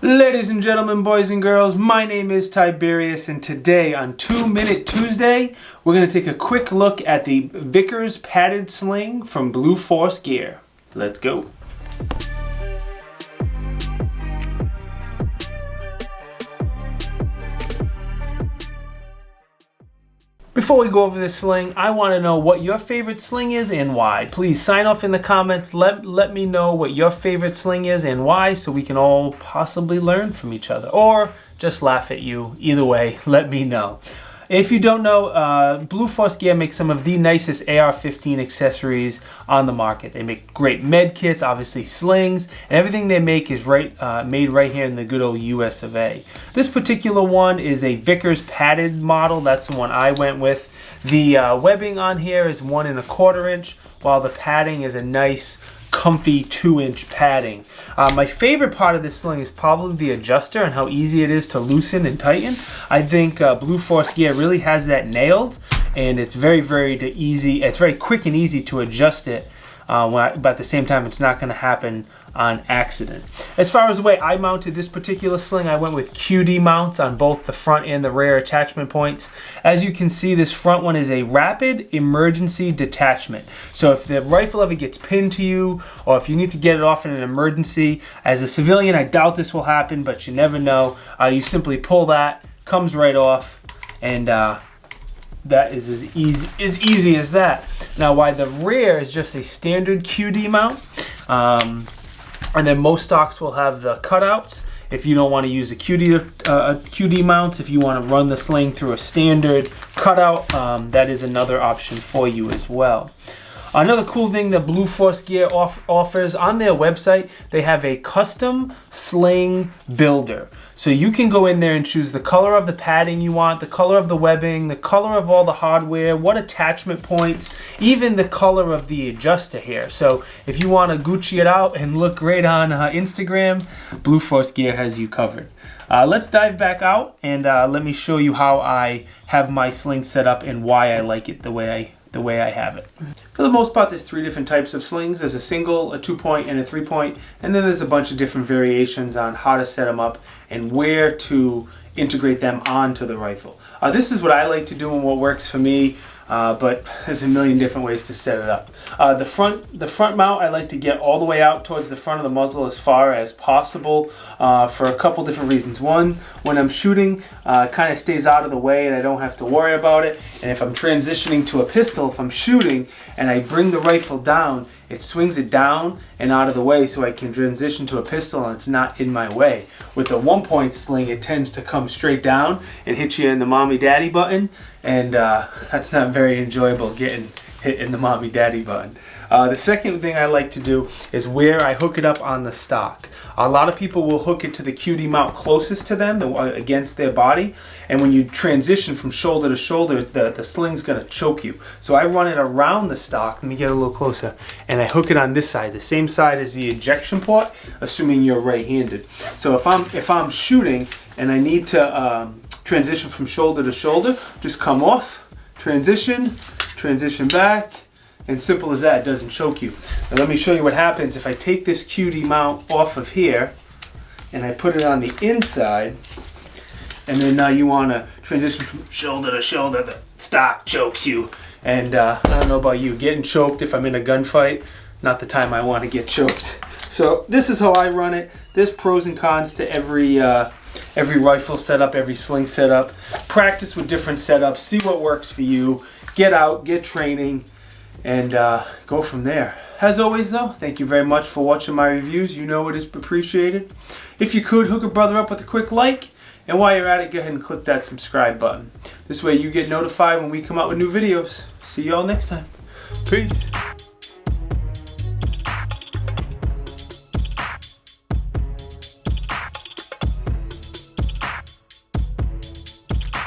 Ladies and gentlemen, boys and girls, my name is Tiberious, and today on 2 Minute Tuesday, we're going to take a quick look at the Vickers padded sling from Blue Force Gear. Let's go. Before we go over this sling, I want to know what your favorite sling is and why. Please sign off in the comments. Let me know what your favorite sling is and why, so we can all possibly learn from each other. Or just laugh at you. Either way, let me know. If you don't know, Blue Force Gear makes some of the nicest AR-15 accessories on the market. They make great med kits, obviously slings, and everything they make is made right here in the good old US of A. This particular one is a Vickers padded model. That's the one I went with. The webbing on here is 1 1/4 inch, while the padding is a nice comfy 2-inch padding. My favorite part of this sling is probably the adjuster and how easy it is to loosen and tighten. I think Blue Force Gear really has that nailed, and it's very easy. It's very quick and easy to adjust it, but at the same time it's not going to happen on accident. As far as the way I mounted this particular sling, I went with QD mounts on both the front and the rear attachment points. As you can see, this front one is a rapid emergency detachment. So if the rifle ever gets pinned to you, or if you need to get it off in an emergency, as a civilian, I doubt this will happen, but you never know. You simply pull that, comes right off, and that is as easy as that. Now, why the rear is just a standard QD mount, and then most stocks will have the cutouts. If you don't want to use a QD mount, if you want to run the sling through a standard cutout, that is another option for you as well. Another cool thing that Blue Force Gear offers on their website, they have a custom sling builder. So you can go in there and choose the color of the padding you want, the color of the webbing, the color of all the hardware, what attachment points, even the color of the adjuster here. So if you want to Gucci it out and look great on Instagram, Blue Force Gear has you covered. Let's dive back out and let me show you how I have my sling set up and why I like it the way I have it. For the most part, there's 3 different types of slings. There's a single, a 2-point, and a 3-point, and then there's a bunch of different variations on how to set them up and where to integrate them onto the rifle. This is what I like to do and what works for me, but there's a million different ways to set it up. The front mount, I like to get all the way out towards the front of the muzzle as far as possible for a couple different reasons. One, when I'm shooting, it kind of stays out of the way and I don't have to worry about it. And if I'm transitioning to a pistol, if I'm shooting and I bring the rifle down, it swings it down and out of the way so I can transition to a pistol and it's not in my way. With a 1-point sling, it tends to come straight down and hit you in the mommy daddy button, and that's not very enjoyable, getting hit in the mommy daddy button. The second thing I like to do is where I hook it up on the stock. A lot of people will hook it to the QD mount closest to them, against their body, and when you transition from shoulder to shoulder, the sling's going to choke you. So I run it around the stock. Let me get a little closer, and I hook it on this side, the same side as the ejection port, assuming you're right-handed. So if I'm shooting and I need to transition from shoulder to shoulder, just come off, transition back, and simple as that. It doesn't choke you. Now let me show you what happens if I take this QD mount off of here and I put it on the inside, and then now you want to transition from shoulder to shoulder. The stock chokes you, and I don't know about you, getting choked if I'm in a gunfight, not the time I want to get choked. So this is how I run it. There's pros and cons to every rifle setup, every sling setup. Practice with different setups, see what works for you, get out, get training, and go from there. As always though, thank you very much for watching my reviews. You know it is appreciated. If you could, hook a brother up with a quick like, and while you're at it, go ahead and click that subscribe button. This way you get notified when we come out with new videos. See y'all next time. Peace.